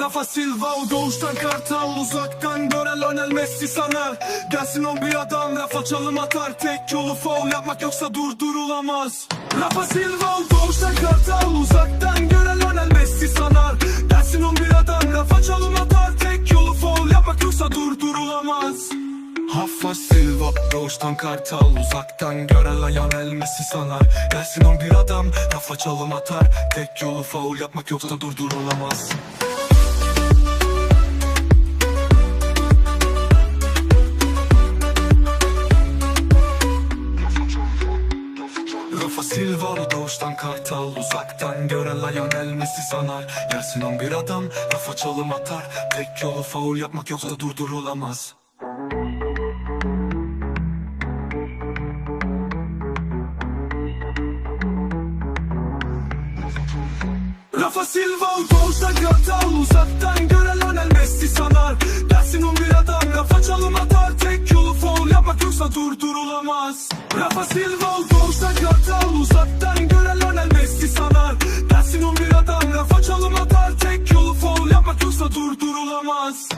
Rafa Silva o doğuştan kartal, uzaktan gören Lionel Messi sanar. Gelsin on bir adam, Rafa çalım atar. Tek yolu faul yapmak, yoksa durdurulamaz. Rafa Silva o doğuştan kartal, uzaktan gören Lionel Messi sanar. Gelsin on bir adam, Rafa çalım atar. Tek yolu faul yapmak, yoksa durdurulamaz. Rafa Silva doğuştan kartal, uzaktan gören Lionel Messi sanar. Gelsin on bir adam, Rafa çalım atar. Tek yolu faul yapmak, yoksa durdurulamaz. Rafa Silva doğuştan kartal, uzaktan gören Lionel Messi sanar. Gelsin on bir adam, Rafa çalım atar. Tek yolu faul yapmak, yoksa durdurulamaz. Rafa Silva doğuştan kartal, uzaktan gören Lionel Messi sanar. Gelsin on bir adam, Rafa çalım atar. Tek yolu faul yapmak, yoksa durdurulamaz. Rafa Silva doğuştan kartal, uzaktan gören Lionel Messi sanar. Gelsin on bir adam, Rafa çalım atar. Tek yolu faul yapmak, yoksa durdurulamaz.